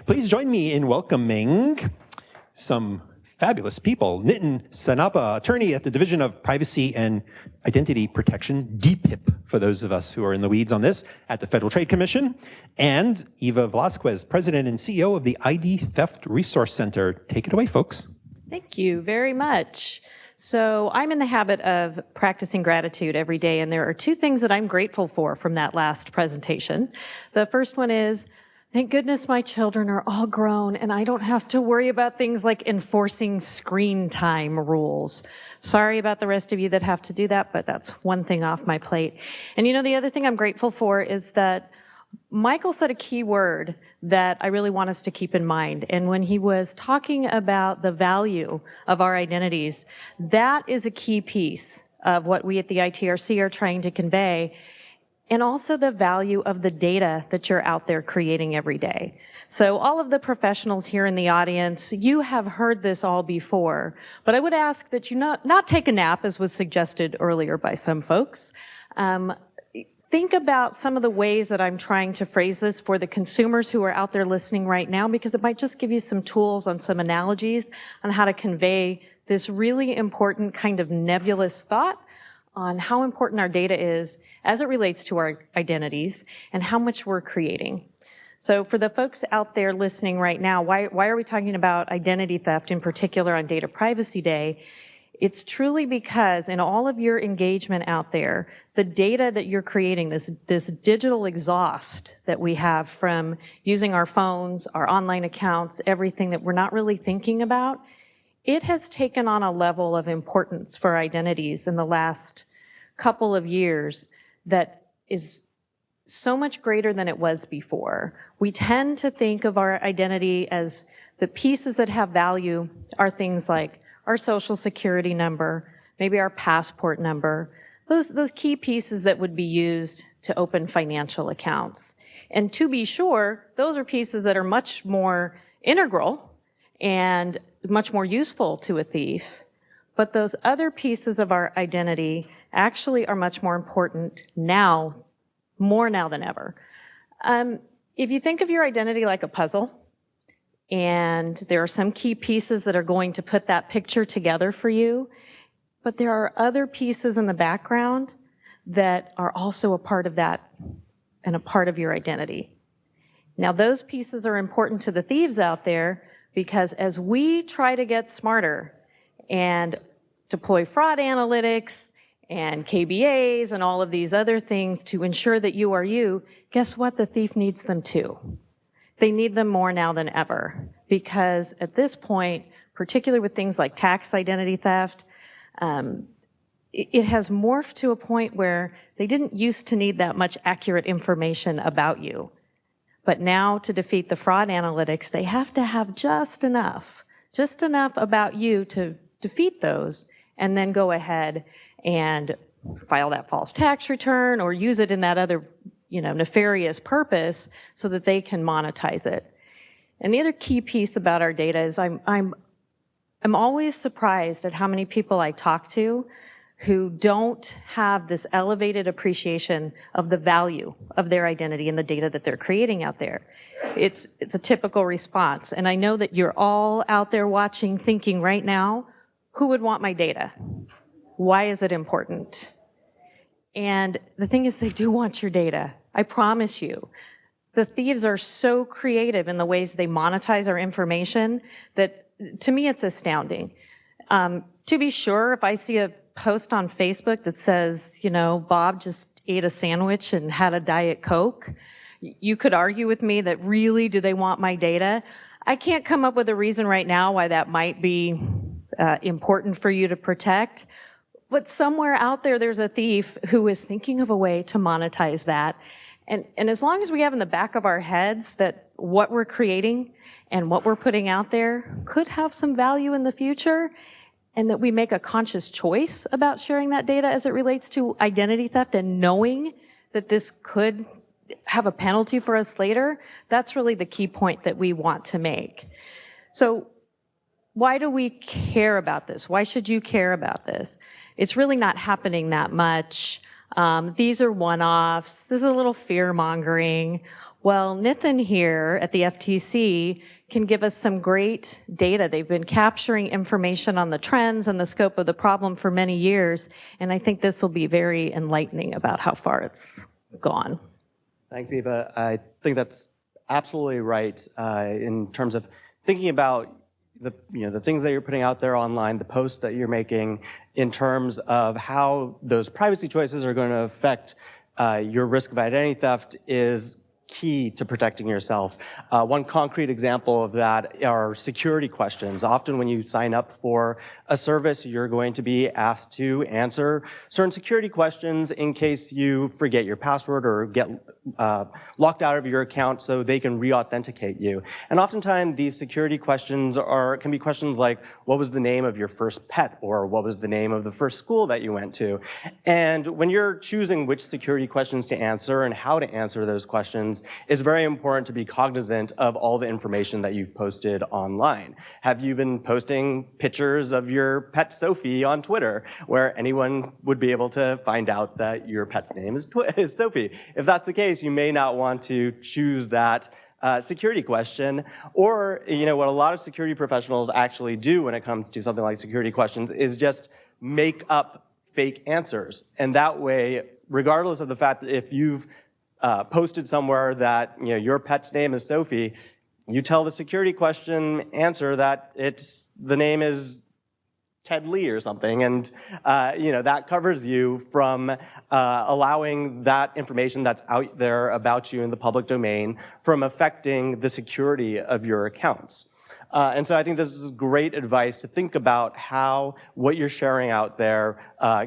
Please join me in welcoming some fabulous people. Nithan, Sannappa, attorney at the Division of Privacy and Identity Protection, DPIP, for those of us who are in the weeds on this, at the Federal Trade Commission, and Eva Velasquez, president and CEO of the ID Theft Resource Center. Take it away, folks. Thank you very much. So I'm in the habit of practicing gratitude every day, and there are two things that I'm grateful for from that last presentation. The first one is, thank goodness my children are all grown and I don't have to worry about things like enforcing screen time rules. Sorry about the rest of you that have to do that, but that's one thing off my plate. And you know, the other thing I'm grateful for is that Michael said a key word that I really want us to keep in mind. And when he was talking about the value of our identities, that is a key piece of what we at the ITRC are trying to convey. And also the value of the data that you're out there creating every day. So all of the professionals here in the audience, you have heard this all before, but I would ask that you not take a nap, as was suggested earlier by some folks. Think about some of the ways that I'm trying to phrase this for the consumers who are out there listening right now, because it might just give you some tools on some analogies on how to convey this really important kind of nebulous thought on how important our data is as it relates to our identities and how much we're creating. So for the folks out there listening right now, why are we talking about identity theft in particular on Data Privacy Day? It's truly because in all of your engagement out there, the data that you're creating, this digital exhaust that we have from using our phones, our online accounts, everything that we're not really thinking about, it has taken on a level of importance for identities in the last couple of years that is so much greater than it was before. We tend to think of our identity as the pieces that have value are things like our social security number, maybe our passport number, those key pieces that would be used to open financial accounts. And to be sure, those are pieces that are much more integral and much more useful to a thief. But those other pieces of our identity actually are much more important now, more now than ever. If you think of your identity like a puzzle, and there are some key pieces that are going to put that picture together for you, but there are other pieces in the background that are also a part of that and a part of your identity. Now, those pieces are important to the thieves out there because as we try to get smarter and deploy fraud analytics and KBAs and all of these other things to ensure that you are you, guess what? The thief needs them too. They need them more now than ever because at this point, particularly with things like tax identity theft, it has morphed to a point where they didn't used to need that much accurate information about you. But now to defeat the fraud analytics, they have to have just enough about you to defeat those and then go ahead and file that false tax return or use it in that other nefarious purpose so that they can monetize it. And the other key piece about our data is I'm always surprised at how many people I talk to who don't have this elevated appreciation of the value of their identity and the data that they're creating out there. It's a typical response. And I know that you're all out there watching, thinking right now, who would want my data? Why is it important? And the thing is, they do want your data. I promise you. The thieves are so creative in the ways they monetize our information that, to me, it's astounding. To be sure, if I see a post on Facebook that says, Bob just ate a sandwich and had a Diet Coke, you could argue with me that really, do they want my data? I can't come up with a reason right now why that might be important for you to protect. But somewhere out there, there's a thief who is thinking of a way to monetize that. And as long as we have in the back of our heads that what we're creating and what we're putting out there could have some value in the future, and that we make a conscious choice about sharing that data as it relates to identity theft and knowing that this could have a penalty for us later, that's really the key point that we want to make. So why do we care about this? Why should you care about this? It's really not happening that much. These are one-offs. This is a little fear-mongering. Well, Nithan here at the FTC can give us some great data. They've been capturing information on the trends and the scope of the problem for many years, and I think this will be very enlightening about how far it's gone. Thanks, Eva. I think that's absolutely right in terms of thinking about the things that you're putting out there online, the posts that you're making, in terms of how those privacy choices are going to affect your risk of identity theft is key to protecting yourself. One concrete example of that are security questions. Often when you sign up for a service, you're going to be asked to answer certain security questions in case you forget your password or get locked out of your account so they can re-authenticate you. And oftentimes these security questions can be questions like, what was the name of your first pet? Or what was the name of the first school that you went to? And when you're choosing which security questions to answer and how to answer those questions, it's very important to be cognizant of all the information that you've posted online. Have you been posting pictures of your pet Sophie on Twitter, where anyone would be able to find out that your pet's name is Sophie? If that's the case, you may not want to choose that security question. Or, what a lot of security professionals actually do when it comes to something like security questions is just make up fake answers. And that way, regardless of the fact that if you've posted somewhere that your pet's name is Sophie, you tell the security question answer that the name is Ted Lee or something, and that covers you from allowing that information that's out there about you in the public domain from affecting the security of your accounts. And so I think this is great advice to think about how what you're sharing out there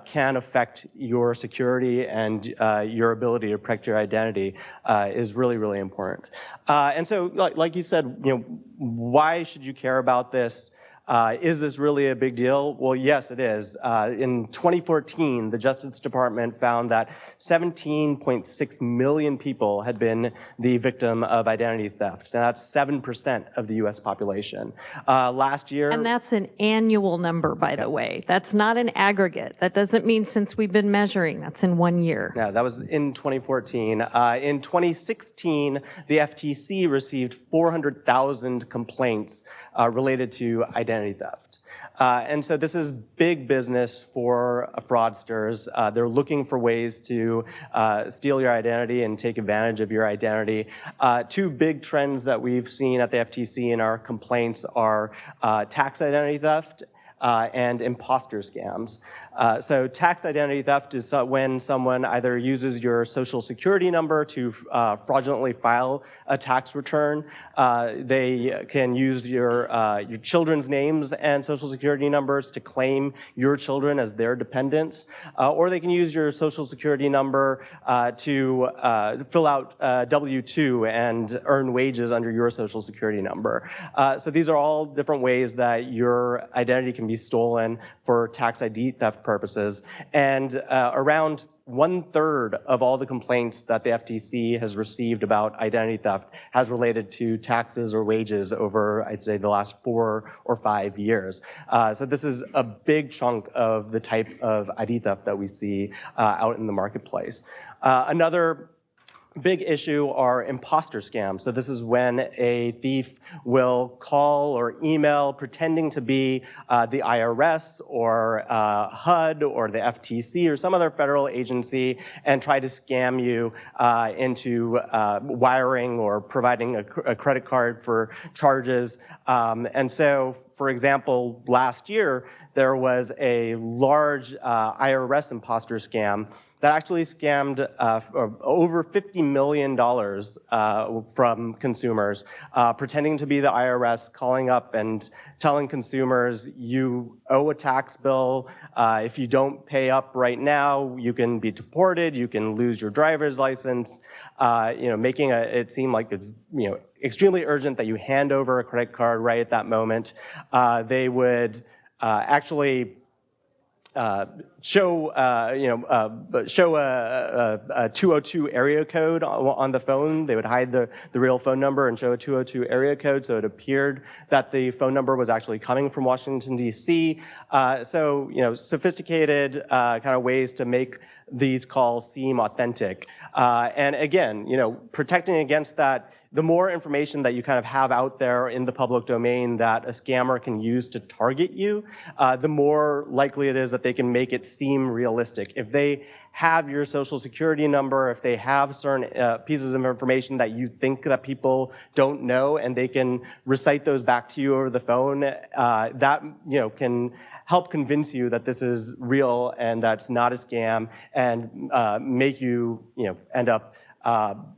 can affect your security and your ability to protect your identity is really, really important. And so, like you said, why should you care about this? Is this really a big deal? Well, yes, it is. In 2014, the Justice Department found that 17.6 million people had been the victim of identity theft. Now, that's 7% of the US population. Last year... And that's an annual number, by the way. That's not an aggregate. That doesn't mean since we've been measuring. That's in 1 year. Yeah, that was in 2014. In 2016, the FTC received 400,000 complaints related to identity theft. And so this is big business for fraudsters. They're looking for ways to steal your identity and take advantage of your identity. Two big trends that we've seen at the FTC in our complaints are tax identity theft and imposter scams. So tax identity theft is when someone either uses your social security number to fraudulently file a tax return. They can use your children's names and social security numbers to claim your children as their dependents. Or they can use your social security number to fill out W-2 and earn wages under your social security number. So these are all different ways that your identity can be stolen for tax ID theft purposes. And around 1/3 of all the complaints that the FTC has received about identity theft has related to taxes or wages over, I'd say, the last 4 or 5 years. So this is a big chunk of the type of ID theft that we see out in the marketplace. Another big issue are imposter scams. So this is when a thief will call or email pretending to be the IRS or HUD or the FTC or some other federal agency and try to scam you into wiring or providing a credit card for charges. And so, for example, last year, there was a large IRS imposter scam that actually scammed over $50 million from consumers, pretending to be the IRS, calling up and telling consumers, you owe a tax bill. If you don't pay up right now, you can be deported, you can lose your driver's license, making it seem like it's extremely urgent that you hand over a credit card right at that moment. They would actually show a 202 area code on the phone. They would hide the real phone number and show a 202 area code, so it appeared that the phone number was actually coming from Washington, D.C. So, sophisticated kind of ways to make these calls seem authentic. And again, protecting against that, the more information that you kind of have out there in the public domain that a scammer can use to target you, the more likely it is that they can make it seem realistic. If they have your social security number, if they have certain pieces of information that you think that people don't know, and they can recite those back to you over the phone, that can help convince you that this is real and that's not a scam, and make you end up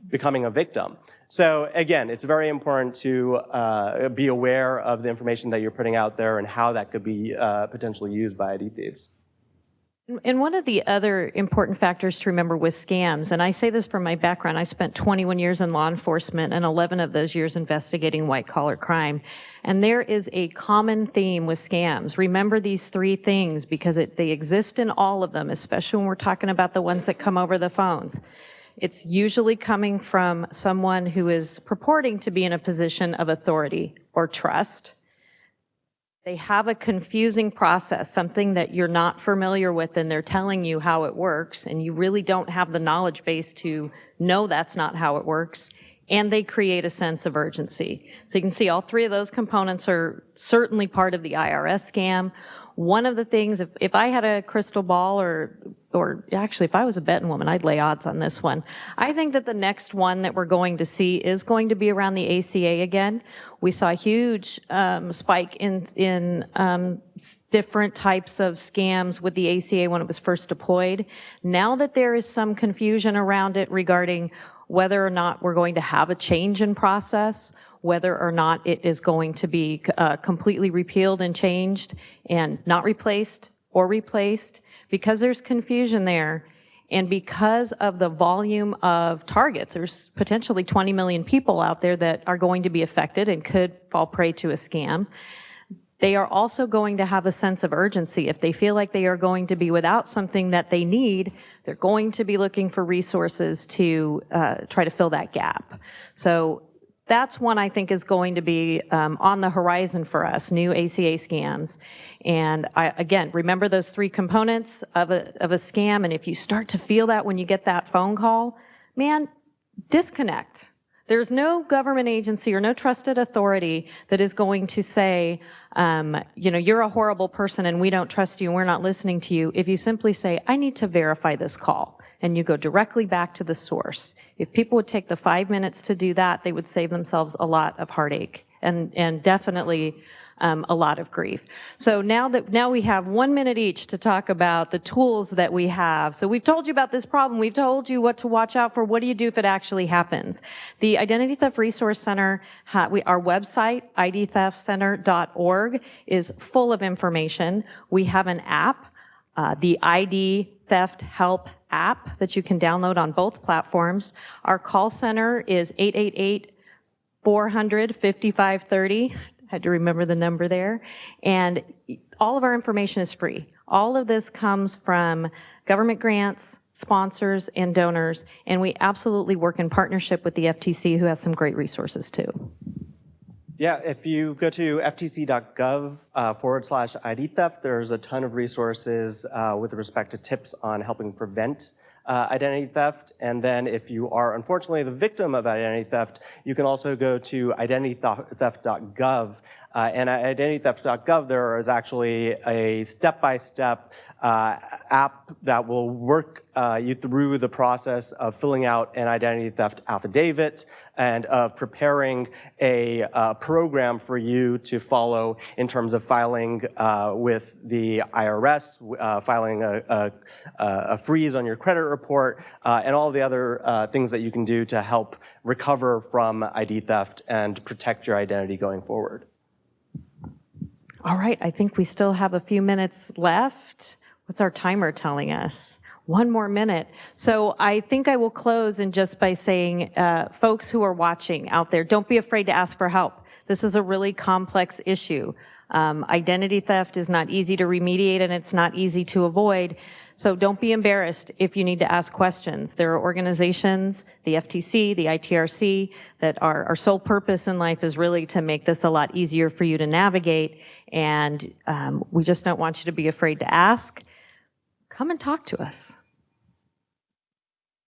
becoming a victim. So again, it's very important to be aware of the information that you're putting out there and how that could be potentially used by ID thieves. And one of the other important factors to remember with scams, and I say this from my background, I spent 21 years in law enforcement and 11 of those years investigating white-collar crime. And there is a common theme with scams. Remember these three things because they exist in all of them, especially when we're talking about the ones that come over the phones. It's usually coming from someone who is purporting to be in a position of authority or trust. They have a confusing process, something that you're not familiar with, and they're telling you how it works, and you really don't have the knowledge base to know that's not how it works, and they create a sense of urgency. So you can see all three of those components are certainly part of the IRS scam. One of the things, if I had a crystal ball, or actually if I was a betting woman, I'd lay odds on this one. I think that the next one that we're going to see is going to be around the ACA again. We saw a huge spike in different types of scams with the ACA when it was first deployed. Now that there is some confusion around it regarding whether or not we're going to have a change in process, whether or not it is going to be completely repealed and changed and not replaced or replaced, because there's confusion there, and because of the volume of targets, there's potentially 20 million people out there that are going to be affected and could fall prey to a scam. They are also going to have a sense of urgency. If they feel like they are going to be without something that they need, they're going to be looking for resources to try to fill that gap. So that's one I think is going to be on the horizon for us, new ACA scams. And again, remember those three components of a scam, and if you start to feel that when you get that phone call, man, disconnect. There's no government agency or no trusted authority that is going to say, you're a horrible person and we don't trust you and we're not listening to you, if you simply say, I need to verify this call. And you go directly back to the source. If people would take the 5 minutes to do that, they would save themselves a lot of heartache and definitely a lot of grief. So now we have 1 minute each to talk about the tools that we have. So we've told you about this problem. We've told you what to watch out for. What do you do if it actually happens? The Identity Theft Resource Center, our website, idtheftcenter.org, is full of information. We have an app, the ID Theft Help app that you can download on both platforms. Our call center is 888-400-5530. Had to remember the number there. And all of our information is free. All of this comes from government grants, sponsors, and donors, and we absolutely work in partnership with the FTC, who has some great resources too. Yeah, if you go to ftc.gov/ID theft, there's a ton of resources with respect to tips on helping prevent identity theft. And then if you are unfortunately the victim of identity theft, you can also go to identitytheft.gov. And at identitytheft.gov, there is actually a step-by-step app that will work you through the process of filling out an identity theft affidavit and of preparing a program for you to follow in terms of filing with the IRS, filing a freeze on your credit report, and all the other things that you can do to help recover from ID theft and protect your identity going forward. All right, I think we still have a few minutes left. What's our timer telling us? 1 more minute. So I think I will close in just by saying, folks who are watching out there, don't be afraid to ask for help. This is a really complex issue. Identity theft is not easy to remediate and it's not easy to avoid. So don't be embarrassed if you need to ask questions. There are organizations, the FTC, the ITRC, that our sole purpose in life is really to make this a lot easier for you to navigate. And we just don't want you to be afraid to ask. Come and talk to us.